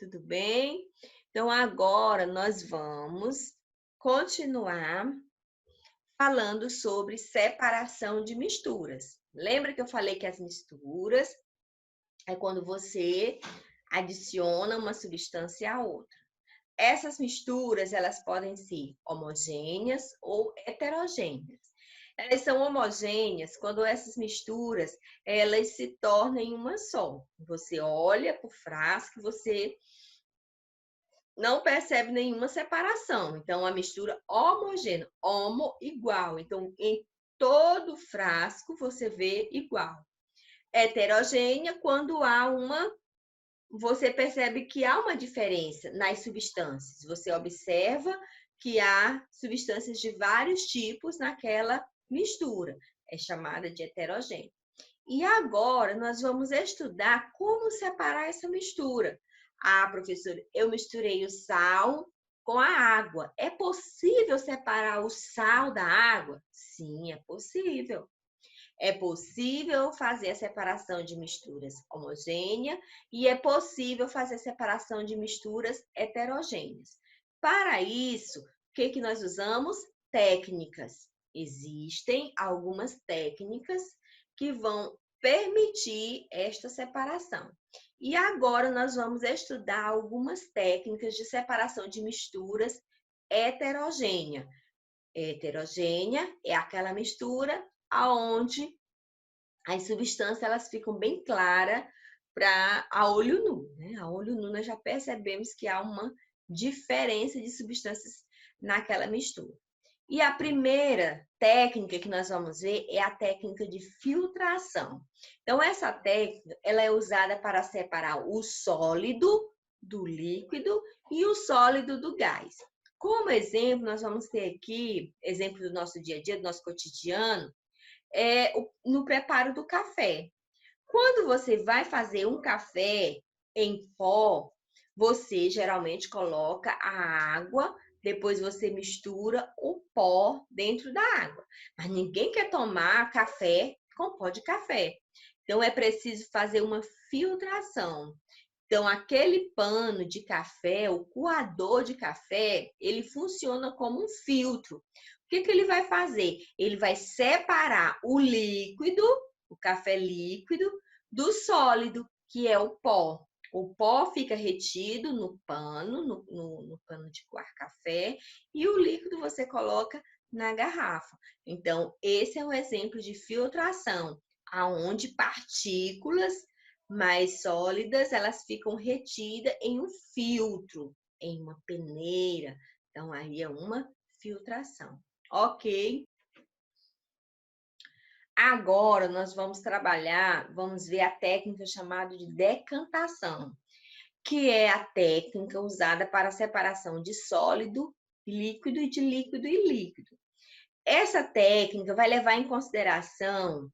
Tudo bem? Então, agora nós vamos continuar falando sobre separação de misturas. Lembra que eu falei que as misturas é quando você adiciona uma substância à outra. Essas misturas, elas podem ser homogêneas ou heterogêneas. Elas são homogêneas quando essas misturas, elas se tornam uma só. Você olha para o frasco, você não percebe nenhuma separação. Então, a mistura homogênea, homo igual. Então, em todo frasco você vê igual. Heterogênea, quando você percebe que há uma diferença nas substâncias. Você observa que há substâncias de vários tipos naquela mistura. É chamada de heterogênea. E agora nós vamos estudar como separar essa mistura. Ah, professora, eu misturei o sal com a água. É possível separar o sal da água? Sim, é possível. É possível fazer a separação de misturas homogêneas e é possível fazer a separação de misturas heterogêneas. Para isso, o que nós usamos? Técnicas. Existem algumas técnicas que vão permitir esta separação. E agora nós vamos estudar algumas técnicas de separação de misturas heterogênea. Heterogênea é aquela mistura aonde as substâncias elas ficam bem claras para a olho nu, né? A olho nu nós já percebemos que há uma diferença de substâncias naquela mistura. E a primeira técnica que nós vamos ver é a técnica de filtração. Então, essa técnica ela é usada para separar o sólido do líquido e o sólido do gás. Como exemplo, nós vamos ter aqui, exemplo do nosso dia a dia, do nosso cotidiano, no preparo do café. Quando você vai fazer um café em pó, você geralmente coloca a água, depois você mistura o pó dentro da água. Mas ninguém quer tomar café com pó de café. Então é preciso fazer uma filtração. Então, aquele pano de café, o coador de café, ele funciona como um filtro. O que ele vai fazer? Ele vai separar o líquido, o café líquido, do sólido, que é o pó. O pó fica retido no pano, no pano de coar café, e o líquido você coloca na garrafa. Então, esse é um exemplo de filtração, aonde partículas mais sólidas, elas ficam retidas em um filtro, em uma peneira. Então, aí é uma filtração. Ok? Agora, nós vamos trabalhar, vamos ver a técnica chamada de decantação, que é a técnica usada para a separação de sólido, líquido e de líquido e líquido. Essa técnica vai levar em consideração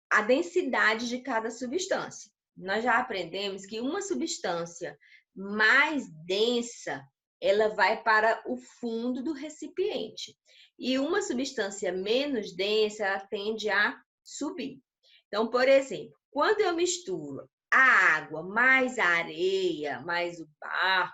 a densidade de cada substância. Nós já aprendemos que uma substância mais densa, ela vai para o fundo do recipiente. E uma substância menos densa, ela tende a subir. Então, por exemplo, quando eu misturo a água mais a areia, mais o barro,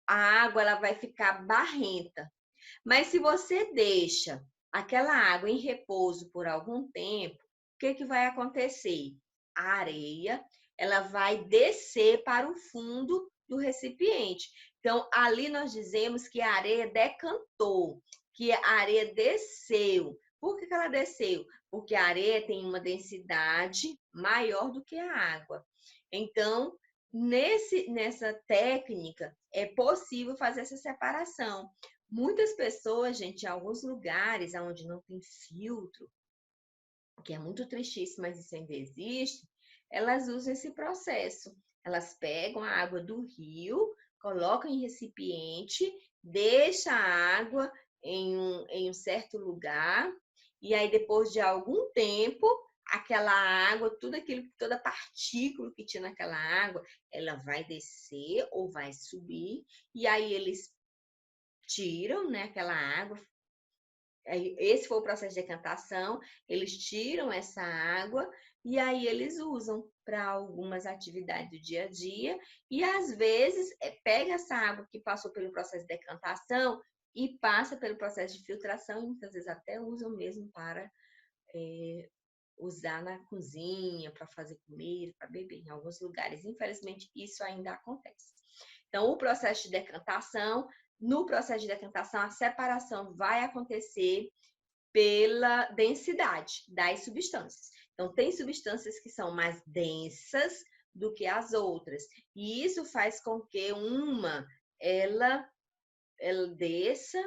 a água ela vai ficar barrenta. Mas se você deixa aquela água em repouso por algum tempo, o que vai acontecer? A areia, ela vai descer para o fundo do recipiente. Então, ali nós dizemos que a areia decantou, que a areia desceu. Por que ela desceu? Porque a areia tem uma densidade maior do que a água. Então, nessa técnica, é possível fazer essa separação. Muitas pessoas, gente, em alguns lugares onde não tem filtro, que é muito tristíssimo, mas isso ainda existe, elas usam esse processo. Elas pegam a água do rio, colocam em recipiente, deixam a água em um certo lugar, e aí depois de algum tempo, aquela água, toda partícula que tinha naquela água, ela vai descer ou vai subir, e aí eles tiram, né, aquela água. Esse foi o processo de decantação. Eles tiram essa água e aí eles usam para algumas atividades do dia a dia e, às vezes, pega essa água que passou pelo processo de decantação e passa pelo processo de filtração e muitas vezes até usam mesmo para usar na cozinha, para fazer comida, para beber. Em alguns lugares, infelizmente, isso ainda acontece. Então, o processo de decantação, no processo de decantação, a separação vai acontecer pela densidade das substâncias. Então, tem substâncias que são mais densas do que as outras. E isso faz com que ela desça,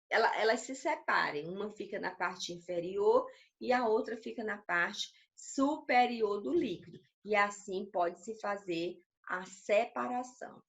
elas se separem. Uma fica na parte inferior e a outra fica na parte superior do líquido. E assim pode-se fazer a separação.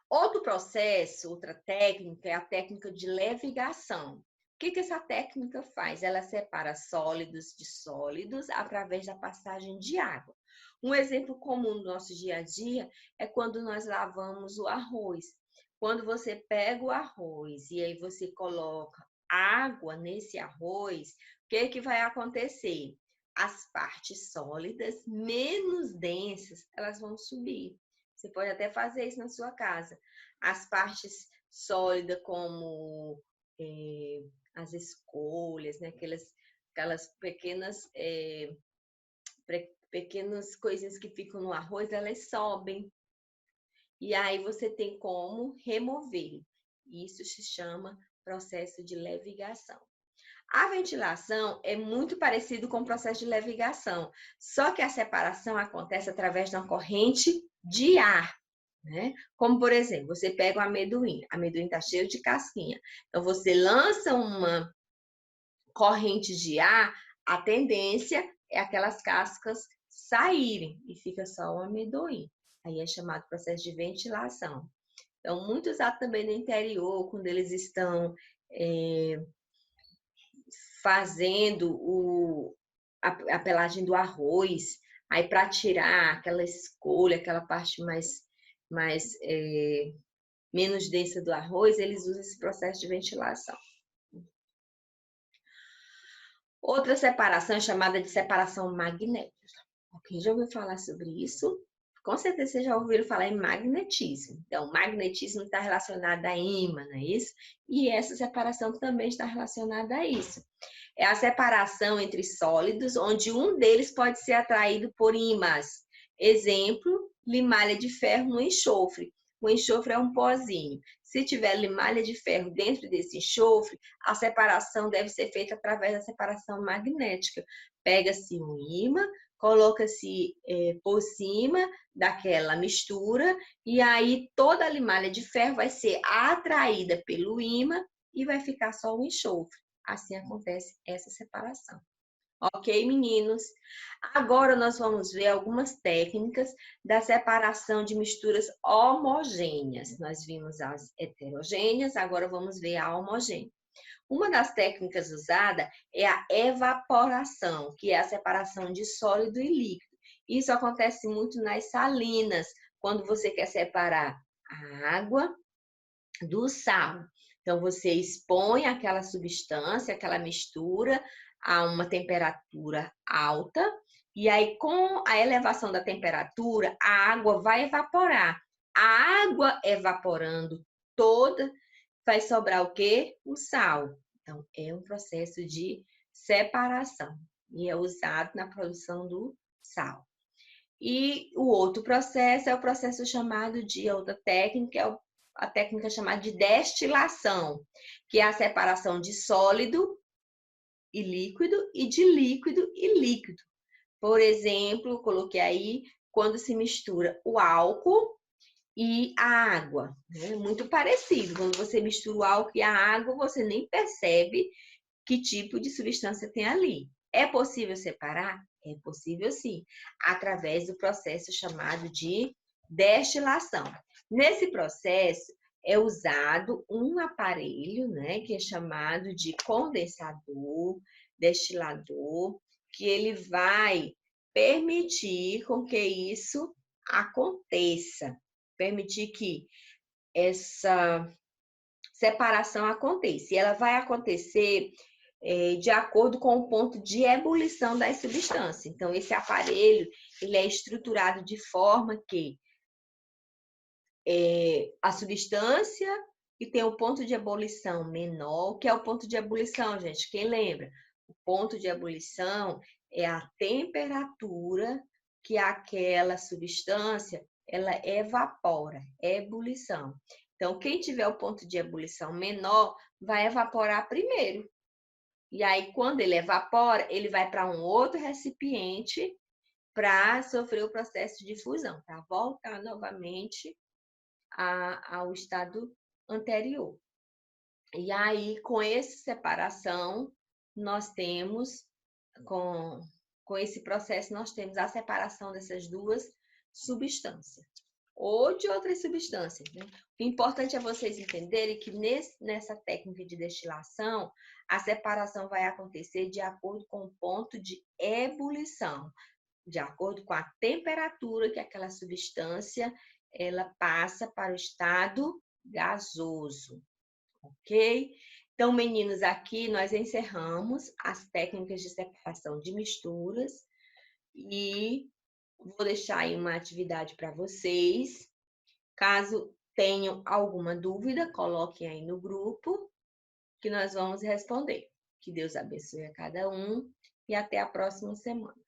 Outro processo, outra técnica, é a técnica de levigação. O que essa técnica faz? Ela separa sólidos de sólidos através da passagem de água. Um exemplo comum do nosso dia a dia é quando nós lavamos o arroz. Quando você pega o arroz e aí você coloca água nesse arroz, o que vai acontecer? As partes sólidas menos densas, elas vão subir. Você pode até fazer isso na sua casa. As partes sólidas, como as escolhas, né? Aquelas pequenas coisinhas que ficam no arroz, elas sobem. E aí você tem como remover. Isso se chama processo de levigação. A ventilação é muito parecido com o processo de levigação, só que a separação acontece através de uma corrente de ar, né? Como, por exemplo, você pega o amendoim está cheio de casquinha. Então, você lança uma corrente de ar, a tendência é aquelas cascas saírem e fica só o amendoim. Aí é chamado processo de ventilação. Então, muito usado também no interior, quando eles estão fazendo a pelagem do arroz, aí para tirar aquela escolha, aquela parte menos densa do arroz, eles usam esse processo de ventilação. Outra separação é chamada de separação magnética. Quem já ouviu falar sobre isso? Com certeza vocês já ouviram falar em magnetismo. Então, magnetismo está relacionado a ímã, não é isso? E essa separação também está relacionada a isso. É a separação entre sólidos, onde um deles pode ser atraído por ímãs. Exemplo, limalha de ferro no enxofre. O enxofre é um pozinho. Se tiver limalha de ferro dentro desse enxofre, a separação deve ser feita através da separação magnética. Pega-se um ímã, coloca-se por cima daquela mistura e aí toda a limalha de ferro vai ser atraída pelo ímã e vai ficar só o enxofre. Assim acontece essa separação. Ok, meninos? Agora nós vamos ver algumas técnicas da separação de misturas homogêneas. Nós vimos as heterogêneas, agora vamos ver a homogênea. Uma das técnicas usada é a evaporação, que é a separação de sólido e líquido. Isso acontece muito nas salinas, quando você quer separar a água do sal. Então, você expõe aquela substância, aquela mistura a uma temperatura alta, e aí, com a elevação da temperatura, a água vai evaporar. A água evaporando toda, vai sobrar o quê? O sal. Então, é um processo de separação e é usado na produção do sal. E o outro processo é o processo chamado de, outra técnica, é a técnica chamada de destilação, que é a separação de sólido e líquido e de líquido e líquido. Por exemplo, coloquei aí quando se mistura o álcool e a água, né? Muito parecido. Quando você mistura o álcool e a água, você nem percebe que tipo de substância tem ali. É possível separar? É possível sim, através do processo chamado de destilação. Nesse processo, é usado um aparelho, né, que é chamado de condensador, destilador, que ele vai permitir com que isso aconteça, permitir que essa separação aconteça. E ela vai acontecer de acordo com o ponto de ebulição das substâncias. Então, esse aparelho ele é estruturado de forma que a substância que tem o ponto de ebulição menor, que é o ponto de ebulição, gente, quem lembra? O ponto de ebulição é a temperatura que aquela substância ela evapora, ebulição. Então, quem tiver o ponto de ebulição menor vai evaporar primeiro. E aí, quando ele evapora, ele vai para um outro recipiente para sofrer o processo de fusão, para voltar novamente ao estado anterior. E aí, com essa separação, nós temos, com esse processo, nós temos a separação dessas duas substâncias. Ou de outras substâncias, né? O importante é vocês entenderem que nessa técnica de destilação, a separação vai acontecer de acordo com o ponto de ebulição, de acordo com a temperatura que aquela substância ela passa para o estado gasoso, ok? Então, meninos, aqui nós encerramos as técnicas de separação de misturas e vou deixar aí uma atividade para vocês. Caso tenham alguma dúvida, coloquem aí no grupo que nós vamos responder. Que Deus abençoe a cada um e até a próxima semana.